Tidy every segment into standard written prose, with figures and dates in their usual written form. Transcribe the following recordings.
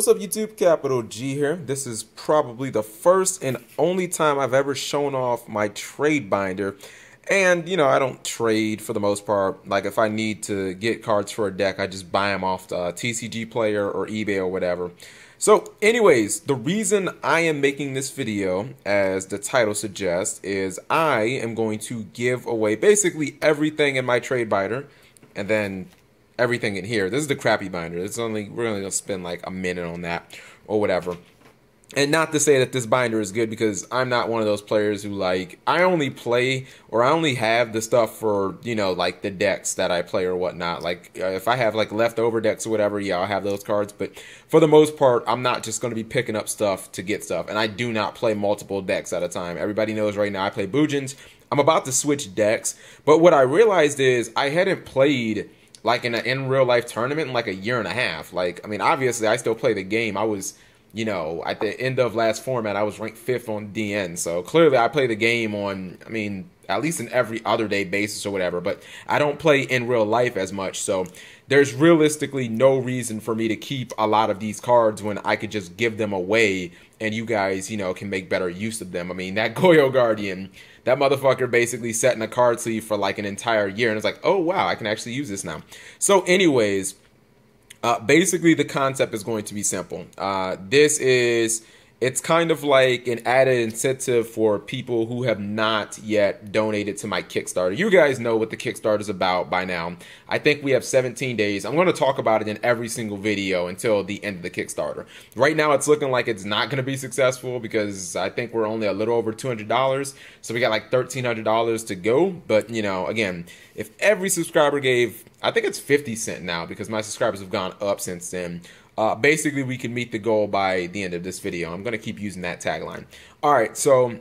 What's up YouTube, Capital G here. This is probably the first and only time I've ever shown off my trade binder. And, you know, I don't trade for the most part. Like, if I need to get cards for a deck, I just buy them off the TCG Player or eBay or whatever. So, anyways, the reason I am making this video, as the title suggests, is I am going to give away basically everything in my trade binder, and then everything in here. This is the crappy binder. We're only gonna spend like a minute on that or whatever. And not to say that this binder is good, because I'm not one of those players who, like, I only play or I only have the stuff for, you know, like the decks that I play or whatnot. Like, if I have like leftover decks or whatever, yeah, I'll have those cards. But for the most part, I'm not just going to be picking up stuff to get stuff. And I do not play multiple decks at a time. Everybody knows right now I play Boojins. I'm about to switch decks. But what I realized is I hadn't played like in real life tournament in like a year and a half. Like, I mean, obviously I still play the game. I was, you know, at the end of last format, I was ranked 5th on DN. So clearly I play the game on, I mean, at least an every other day basis or whatever, but I don't play in real life as much. So there's realistically no reason for me to keep a lot of these cards when I could just give them away and you guys, you know, can make better use of them. I mean, that Yugioh Guardian, that motherfucker basically sat in a card sleeve for like an entire year, and it's like, oh wow, I can actually use this now. So anyways, basically the concept is going to be simple. It's kind of like an added incentive for people who have not yet donated to my Kickstarter. You guys know what the Kickstarter is about by now. I think we have 17 days. I'm going to talk about it in every single video until the end of the Kickstarter. Right now, it's looking like it's not going to be successful because I think we're only a little over $200. So we got like $1,300 to go. But, you know, again, if every subscriber gave, I think it's 50 cents now because my subscribers have gone up since then. Basically, we can meet the goal by the end of this video. I'm going to keep using that tagline. All right, so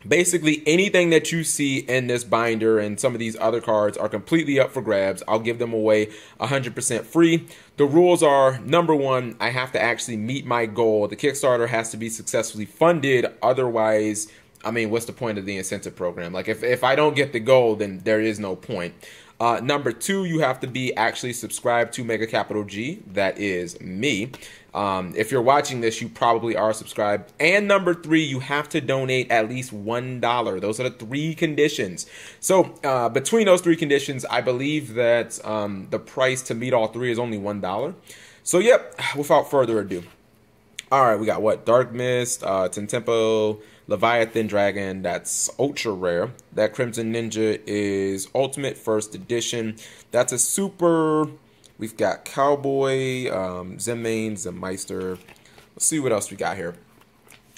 basically anything that you see in this binder and some of these other cards are completely up for grabs. I'll give them away 100% free. The rules are, number one, I have to actually meet my goal. The Kickstarter has to be successfully funded. Otherwise, I mean, what's the point of the incentive program? Like, if I don't get the goal, then there is no point. Number two, you have to be actually subscribed to MegaCapitalG. That is me. If you're watching this, you probably are subscribed. And number three, you have to donate at least $1. Those are the three conditions. So between those three conditions, I believe that the price to meet all three is only $1. So yep, without further ado. All right, we got what? Dark Mist, Tempo, Leviathan Dragon, that's ultra rare. That Crimson Ninja is Ultimate First Edition. That's a super. We've got Cowboy, Zenmain, Zenmeister. Let's see what else we got here.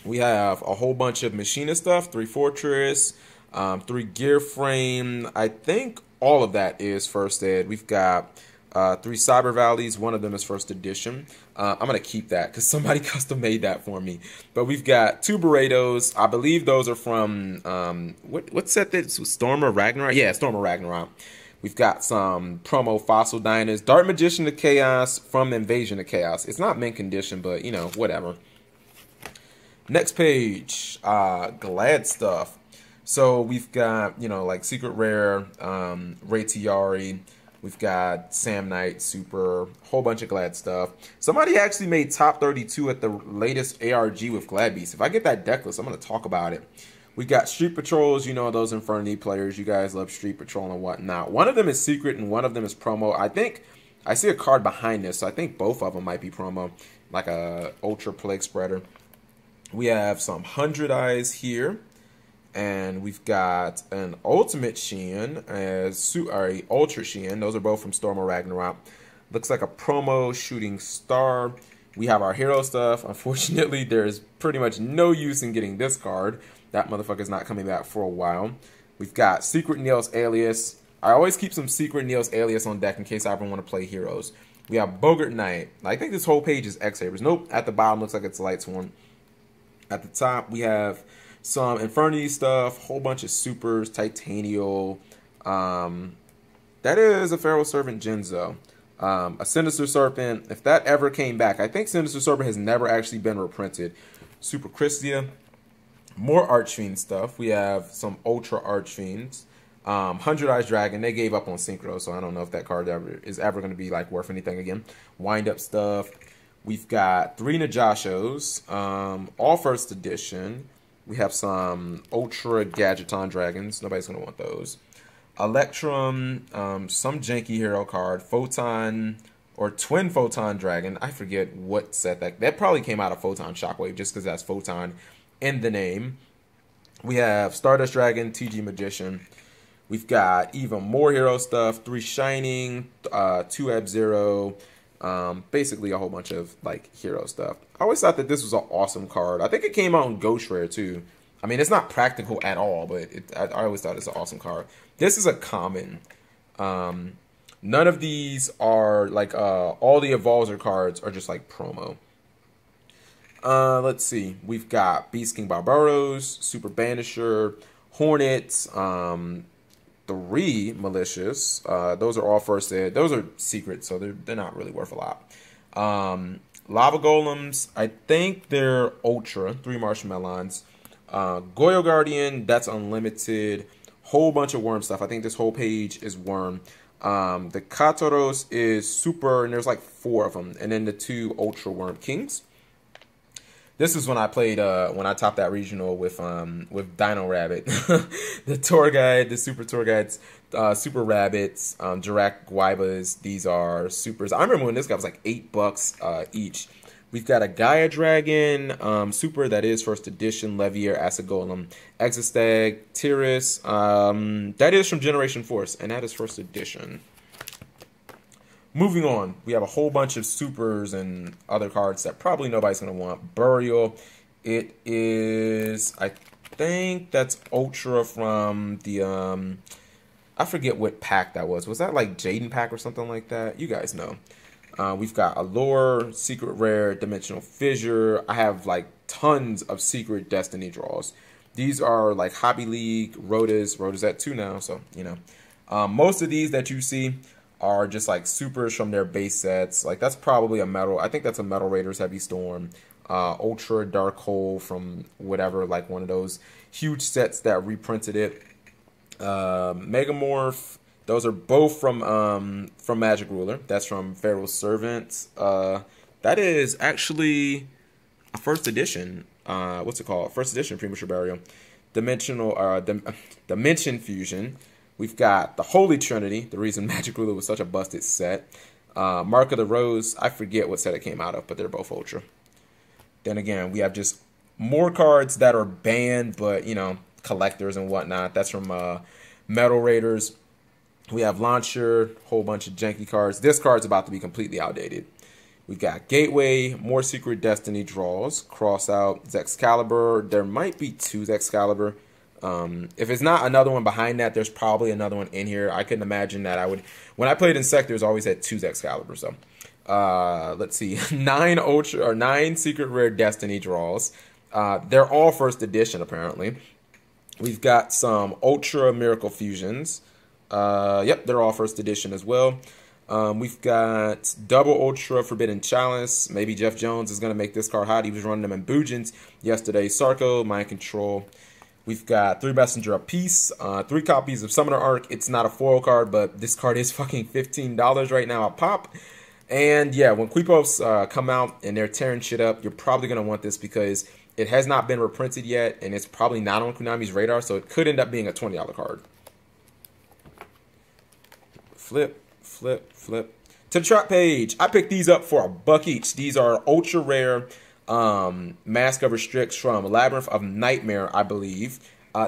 We have a whole bunch of Machina stuff, 3 Fortress, 3 Gear Frame. I think all of that is First Ed. We've got 3 Cyber Valleys, one of them is First Edition. I'm going to keep that because somebody custom made that for me. But we've got 2 Burritos. I believe those are from, what set that? Stormer Ragnarok? Yeah, Stormer Ragnarok. We've got some promo Fossil Diners. Dark Magician of Chaos from Invasion of Chaos. It's not mint condition, but, you know, whatever. Next page, Glad stuff. So we've got, you know, like Secret Rare, Ray Tiari. We've got Sam Knight, Super, whole bunch of Glad stuff. Somebody actually made top 32 at the latest ARG with Glad Beast. If I get that deck list, I'm going to talk about it. We got Street Patrols, you know, those Infernity players. You guys love Street Patrol and whatnot. One of them is secret and one of them is promo. I think I see a card behind this, so I think both of them might be promo, like a Ultra Plague Spreader. We have some 100 Eyes here. And we've got an Ultimate Shin as Ultra Shin. Those are both from Storm of Ragnarok. Looks like a promo Shooting Star. We have our hero stuff. Unfortunately, there's pretty much no use in getting this card. That motherfucker's not coming back for a while. We've got Secret Neil's Alias. I always keep some Secret Neil's Alias on deck in case I ever want to play heroes. We have Bogart Knight. I think this whole page is X-Sabers. Nope, at the bottom looks like it's Lightsworn. At the top, we have some Infernity stuff, whole bunch of supers, Titanial. That is a Pharaoh Servant Genzo. A Sinister Serpent. If that ever came back, I think Sinister Serpent has never actually been reprinted. Super Christia. More Archfiend stuff. We have some Ultra Archfiends. 100 Eyes Dragon. They gave up on Synchro, so I don't know if that card is ever going to be like worth anything again. Wind Up stuff. We've got 3 Najoshos, all first edition. We have some Ultra Gadgeton Dragons. Nobody's going to want those. Electrum, some janky hero card. Photon or Twin Photon Dragon. I forget what set that probably came out of Photon Shockwave just because that's Photon in the name. We have Stardust Dragon, TG Magician. We've got even more hero stuff. 3 Shining, 2 Ab-Zero. Basically a whole bunch of like hero stuff. I always thought that this was an awesome card. I think it came out in Ghost Rare too. I mean, it's not practical at all, but I always thought it's an awesome card. This is a common. None of these are like all the Evolzer cards are just like promo. Let's see. We've got Beast King Barbaros, Super Banisher, Hornets, 3 Malicious. Those are all first ed. Those are secret, so they're not really worth a lot. Lava Golems, I think they're Ultra. 3 Marshmallows. Goyo Guardian, that's unlimited. Whole bunch of worm stuff. I think this whole page is worm. The Katoros is super, and there's like 4 of them. And then the 2 Ultra Worm Kings. This is when I played, when I topped that regional with Dino Rabbit. The tour guide, the super tour guides, Super Rabbits, Jirac Guaibas. These are supers. I remember when this guy was like $8 each. We've got a Gaia Dragon, super that is first edition, Levier, Acid Golem, Exostag, Tiris. That is from Generation Force, and that is first edition. Moving on, we have a whole bunch of supers and other cards that probably nobody's going to want. Burial, it is, I think that's Ultra from the, I forget what pack that was. Was that like Jaden pack or something like that? You guys know. We've got Allure, Secret Rare, Dimensional Fissure. I have like tons of Secret Destiny draws. These are like Hobby League, Rota's at 2 now, so, you know. Most of these that you see are just like supers from their base sets. Like that's probably a metal. I think that's a Metal Raiders Heavy Storm. Ultra Dark Hole from whatever, like one of those huge sets that reprinted it. Megamorph. Those are both from Magic Ruler. That's from Pharaoh's Servant. That is actually a first edition. What's it called? First edition Premature Burial. Dimension Fusion. We've got the Holy Trinity, the reason Magic Ruler was such a busted set. Mark of the Rose, I forget what set it came out of, but they're both Ultra. Then again, we have just more cards that are banned, but, you know, collectors and whatnot. That's from Metal Raiders. We have Launcher, whole bunch of janky cards. This card's about to be completely outdated. We've got Gateway, more Secret Destiny draws, Cross Out, Zexcalibur. There might be 2 Zexcalibur. If it's not another one behind that, there's probably another one in here. I couldn't imagine that I would. When I played in Sectors, I always had 2 Zexcalibur. So, let's see, 9 Secret Rare Destiny draws. They're all first edition apparently. We've got some Ultra Miracle Fusions. Yep, they're all first edition as well. We've got double Ultra Forbidden Chalice. Maybe Jeff Jones is going to make this card hot. He was running them in Bujins yesterday. Sarko, Mind Control. We've got 3 Messenger apiece, 3 copies of Summoner Arc. It's not a foil card, but this card is fucking $15 right now at pop. And yeah, when Quipos come out and they're tearing shit up, you're probably going to want this because it has not been reprinted yet, and it's probably not on Konami's radar, so it could end up being a $20 card. Flip, flip, flip. To the trap page, I picked these up for $1 each. These are ultra rare Mask of Restricts from Labyrinth of Nightmare, I believe.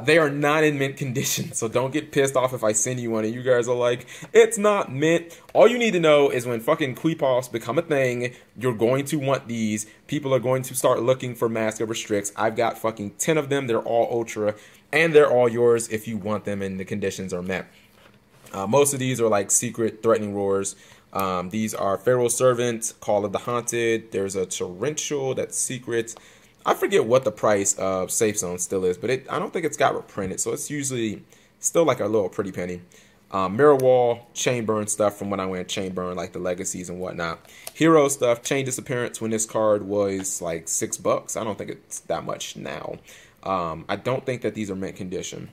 They are not in mint condition, so don't get pissed off if I send you one and you guys are like, it's not mint. All you need to know is when fucking Quipos become a thing, you're going to want these. People are going to start looking for Mask of Restricts. I've got fucking 10 of them. They're all ultra, and they're all yours if you want them and the conditions are met. Most of these are like secret threatening roars. These are Pharaoh's Servant, Call of the Haunted. There's a Torrential that's secret. I forget what the price of Safe Zone still is, but I don't think it's got reprinted, so it's usually still like a little pretty penny. Mirror Wall, Chain Burn stuff from when I went Chain Burn, like the Legacies and whatnot. Hero stuff, Chain Disappearance when this card was like $6. I don't think it's that much now. I don't think that these are mint condition.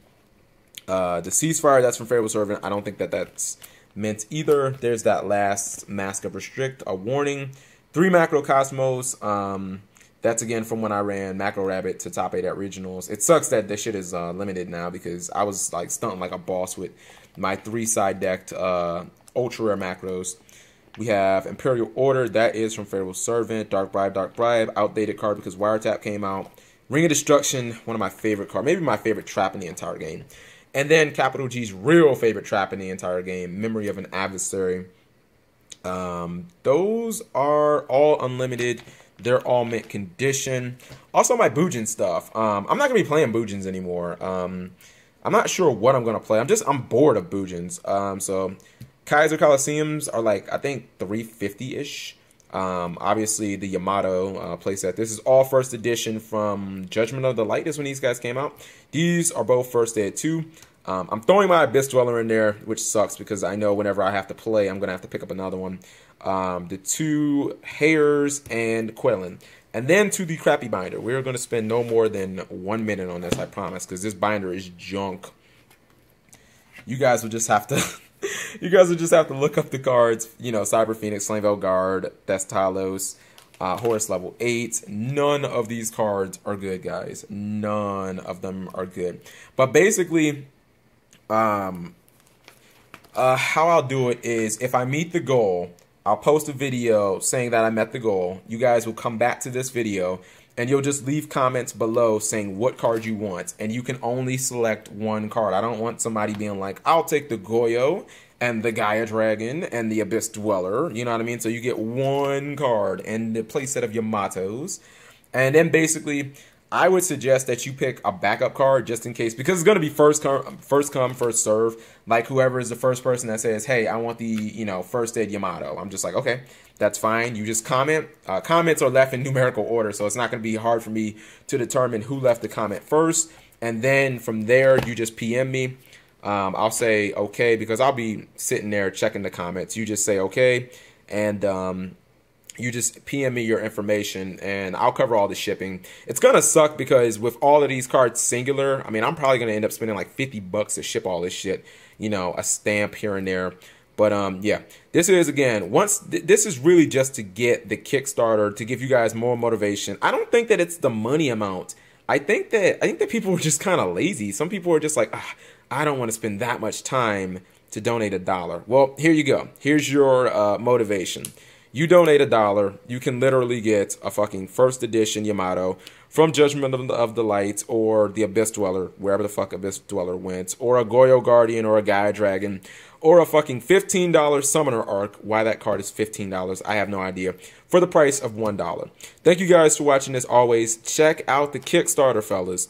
The Ceasefire, that's from Pharaoh's Servant. I don't think that that's mint either. There's that last Mask of Restrict, a Warning. 3 Macro Cosmos. That's again from when I ran Macro Rabbit to top 8 at regionals. It sucks that this shit is limited now because I was like stunting like a boss with my 3 side decked ultra rare macros. We have Imperial Order. That is from Pharaoh's Servant. Dark Bribe. Outdated card because Wiretap came out. Ring of Destruction, one of my favorite cards. Maybe my favorite trap in the entire game. And then Capital G's real favorite trap in the entire game, Memory of an Adversary. Those are all unlimited. They're all mint condition. Also, my Boojin stuff. I'm not gonna be playing Boojins anymore. I'm not sure what I'm gonna play. I'm bored of Boojins. So Kaiser Coliseums are like I think 350-ish. Obviously the Yamato playset. This is all first edition from Judgment of the Light is when these guys came out. These are both first ed too. I'm throwing my Abyss Dweller in there, which sucks because I know whenever I have to play, I'm going to have to pick up another one. The 2 Hairs and Quellin. And then to the crappy binder. We're going to spend no more than 1 minute on this, I promise, because this binder is junk. You guys will just have to... you guys will just have to look up the cards. You know, Cyber Phoenix, Slainvale Guard, Thestalos, Horus level 8. None of these cards are good, guys. None of them are good. But basically... how I'll do it is if I meet the goal, I'll post a video saying that I met the goal. You guys will come back to this video and you'll just leave comments below saying what card you want, and you can only select one card. I don't want somebody being like, I'll take the Goyo and the Gaia Dragon and the Abyss Dweller, you know what I mean? So you get one card and the playset of Yamatos. And then basically I would suggest that you pick a backup card just in case, because it's going to be first come, first serve. Like whoever is the first person that says, hey, I want the, you know, first ed Yamato. I'm just like, okay, that's fine. You just comment. Comments are left in numerical order, so it's not going to be hard for me to determine who left the comment first. And then from there, you just PM me. I'll say okay, because I'll be sitting there checking the comments. You just say okay, and you just PM me your information and I'll cover all the shipping. It's going to suck because with all of these cards singular, I mean, I'm probably going to end up spending like $50 to ship all this shit, you know, a stamp here and there. But yeah, this is again, this is really just to get the Kickstarter, to give you guys more motivation. I don't think that it's the money amount. I think that people are just kind of lazy. Some people are just like, I don't want to spend that much time to donate $1. Well, here you go. Here's your motivation. You donate $1, you can literally get a fucking first edition Yamato from Judgment of the Light, or the Abyss Dweller, wherever the fuck Abyss Dweller went, or a Goyo Guardian, or a Gaia Dragon, or a fucking $15 Summoner Arc. Why that card is $15, I have no idea, for the price of $1. Thank you guys for watching. As always, check out the Kickstarter, fellas.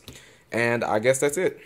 And I guess that's it.